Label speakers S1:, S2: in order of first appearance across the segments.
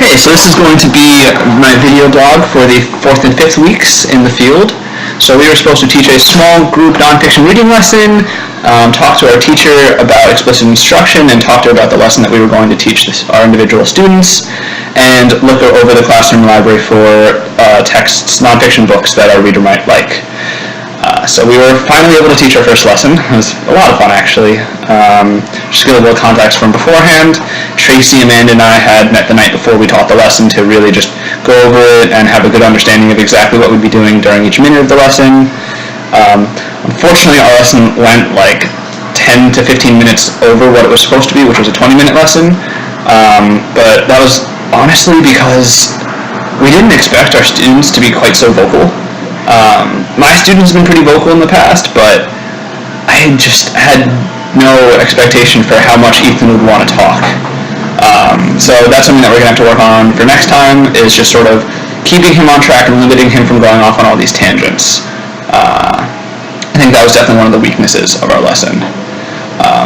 S1: Okay, so this is going to be my video blog for the 4th and 5th weeks in the field. So we were supposed to teach a small group nonfiction reading lesson, talk to our teacher about explicit instruction, and talk to her about the lesson that we were going to teach our individual students, and look over the classroom library for texts, nonfiction books that our reader might like. So we were finally able to teach our first lesson. It was a lot of fun, actually. Just to get a little context from beforehand, Tracy, Amanda, and I had met the night before we taught the lesson to really just go over it and have a good understanding of exactly what we'd be doing during each minute of the lesson. Unfortunately, our lesson went like 10 to 15 minutes over what it was supposed to be, which was a 20-minute lesson. But that was honestly because we didn't expect our students to be quite so vocal. My students have been pretty vocal in the past, but I just had no expectation for how much Ethan would want to talk. So that's something that we're going to have to work on for next time, is just sort of keeping him on track and limiting him from going off on all these tangents. I think that was definitely one of the weaknesses of our lesson.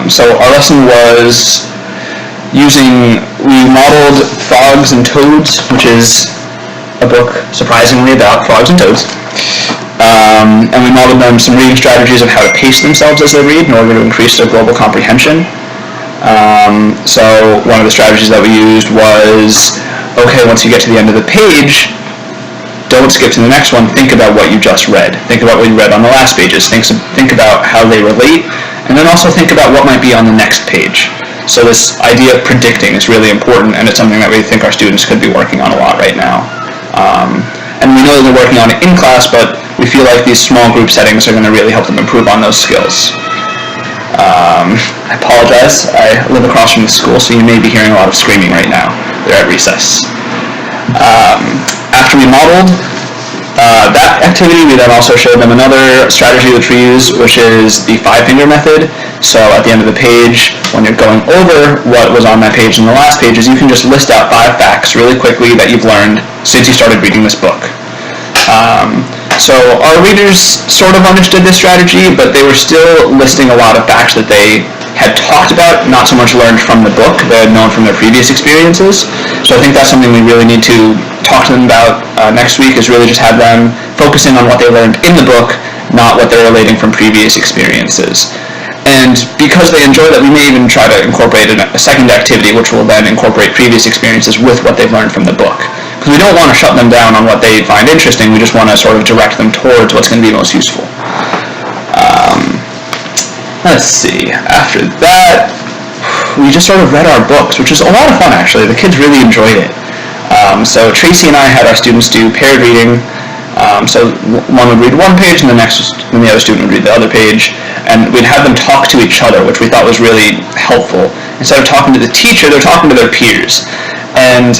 S1: So our lesson was we modeled Frogs and Toads, which is a book, surprisingly, about frogs and toads. And we modeled them some reading strategies of how to pace themselves as they read in order to increase their global comprehension. So one of the strategies that we used was, okay, once you get to the end of the page, don't skip to the next one. Think about what you just read. Think about what you read on the last pages. Think about how they relate, and then also think about what might be on the next page. So this idea of predicting is really important, and it's something that we think our students could be working on a lot right now. And we know that they're working on it in class, but we feel like these small group settings are going to really help them improve on those skills. I apologize. I live across from the school, so you may be hearing a lot of screaming right now. They're at recess. After we modeled that activity, we then also showed them another strategy which we use, which is the 5-finger method. So at the end of the page, when you're going over what was on that page and the last pages, you can just list out 5 facts really quickly that you've learned since you started reading this book. So our readers sort of understood this strategy, but they were still listing a lot of facts that they had talked about, not so much learned from the book, they had known from their previous experiences. So I think that's something we really need to talk to them about next week, is really just have them focusing on what they learned in the book, not what they're relating from previous experiences. And because they enjoy that, we may even try to incorporate a second activity which will then incorporate previous experiences with what they've learned from the book. Because we don't want to shut them down on what they find interesting, we just want to sort of direct them towards what's going to be most useful. Let's see, after that, we just sort of read our books, which was a lot of fun actually. The kids really enjoyed it. So Tracy and I had our students do paired reading. So one would read one page, and the other student would read the other page, and we'd have them talk to each other, which we thought was really helpful. Instead of talking to the teacher, they're talking to their peers. And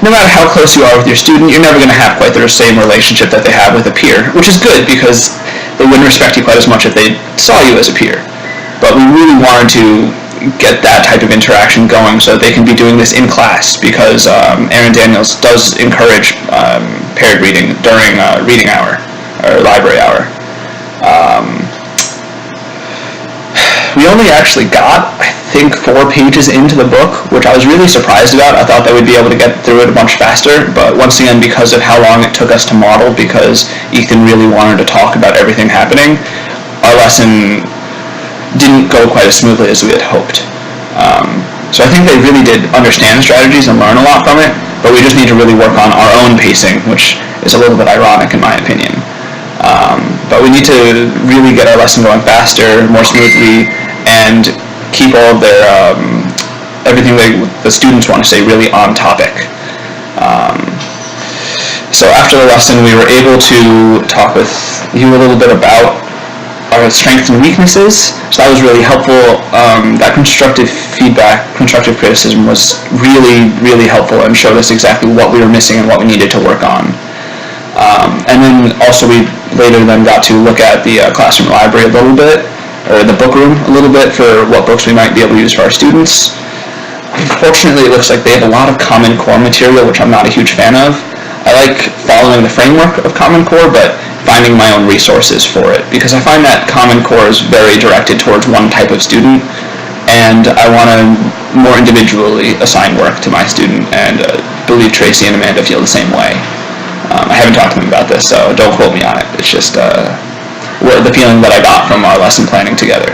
S1: no matter how close you are with your student, you're never going to have quite the same relationship that they have with a peer, which is good because they wouldn't respect you quite as much if they saw you as a peer. But we really wanted to get that type of interaction going so that they can be doing this in class, because Aaron Daniels does encourage paired reading during reading hour or library hour. We only actually got, I think, 4 pages into the book, which I was really surprised about. I thought that we'd be able to get through it much faster, but once again, because of how long it took us to model, because Ethan really wanted to talk about everything happening, our lesson didn't go quite as smoothly as we had hoped. So I think they really did understand strategies and learn a lot from it, but we just need to really work on our own pacing, which is a little bit ironic in my opinion. But we need to really get our lesson going faster, more smoothly, and keep all of their everything the students want to say really on topic. So after the lesson, we were able to talk with you a little bit about our strengths and weaknesses, so that was really helpful. That constructive feedback, constructive criticism was really, really helpful and showed us exactly what we were missing and what we needed to work on. And then also we later then got to look at the classroom library a little bit, or the book room a little bit, for what books we might be able to use for our students. Unfortunately, it looks like they have a lot of Common Core material, which I'm not a huge fan of. I like following the framework of Common Core, but finding my own resources for it, because I find that Common Core is very directed towards one type of student, and I want to more individually assign work to my student, and believe Tracy and Amanda feel the same way. I haven't talked to them about this, so don't quote me on it. It's just the feeling that I got from our lesson planning together.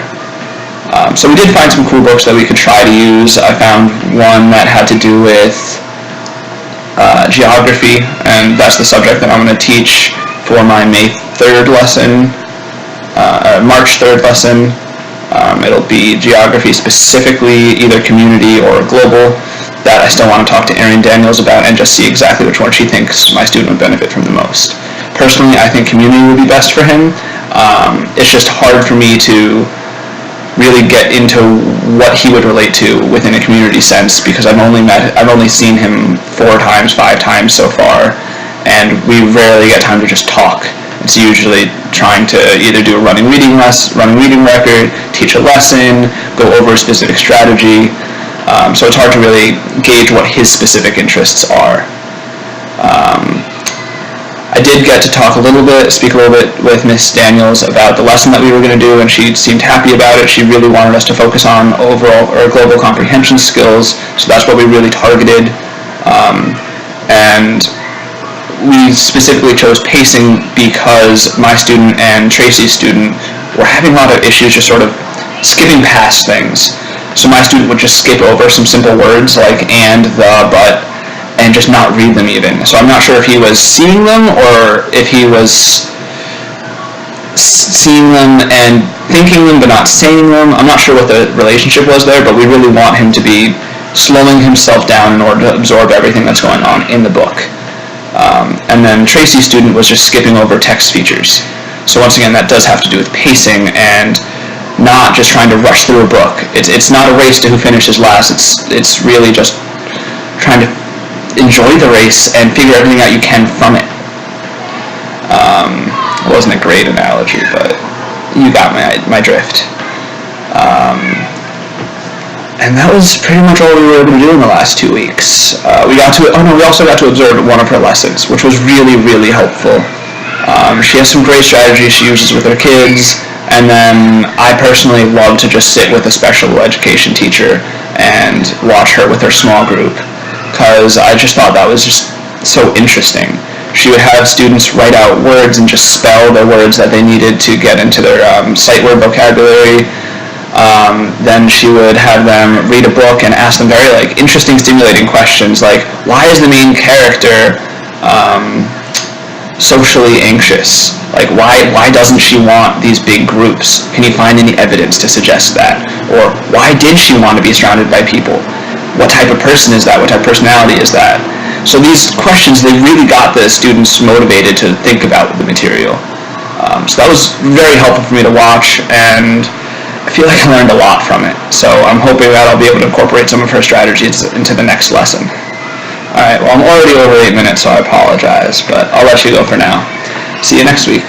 S1: So we did find some cool books that we could try to use. I found one that had to do with geography, and that's the subject that I'm going to teach for my May 3rd lesson, March 3rd lesson. It'll be geography, specifically either community or global. That I still want to talk to Erin Daniels about and just see exactly which one she thinks my student would benefit from the most. Personally, I think community would be best for him. It's just hard for me to really get into what he would relate to within a community sense, because I've only seen him 4 times, 5 times so far, and we rarely get time to just talk. It's usually trying to either do a running reading record, teach a lesson, go over a specific strategy. So it's hard to really gauge what his specific interests are. I did get to speak a little bit with Miss Daniels about the lesson that we were going to do, and she seemed happy about it. She really wanted us to focus on overall or global comprehension skills, so that's what we really targeted. And we specifically chose pacing because my student and Tracy's student were having a lot of issues just sort of skipping past things. So my student would just skip over some simple words like and, the, but, and just not read them even. So I'm not sure if he was seeing them or if he was seeing them and thinking them but not saying them. I'm not sure what the relationship was there, but we really want him to be slowing himself down in order to absorb everything that's going on in the book. And then Tracy's student was just skipping over text features. So once again, that does have to do with pacing and not just trying to rush through a book. It's not a race to who finishes last. It's really just trying to enjoy the race and figure everything out you can from it. It wasn't a great analogy, but you got my drift. And that was pretty much all we were able to do in the last 2 weeks. We also got to observe one of her lessons, which was really, really helpful. She has some great strategies she uses with her kids, and then I personally love to just sit with a special education teacher and watch her with her small group, because I just thought that was just so interesting. She would have students write out words and just spell the words that they needed to get into their sight word vocabulary. Then she would have them read a book and ask them very interesting, stimulating questions like, why is the main character socially anxious? Why doesn't she want these big groups? Can you find any evidence to suggest that? Or why did she want to be surrounded by people? What type of person is that? What type of personality is that? So these questions, they really got the students motivated to think about the material. So that was very helpful for me to watch, and I feel like I learned a lot from it. So I'm hoping that I'll be able to incorporate some of her strategies into the next lesson. Alright, well, I'm already over 8 minutes, so I apologize, but I'll let you go for now. See you next week.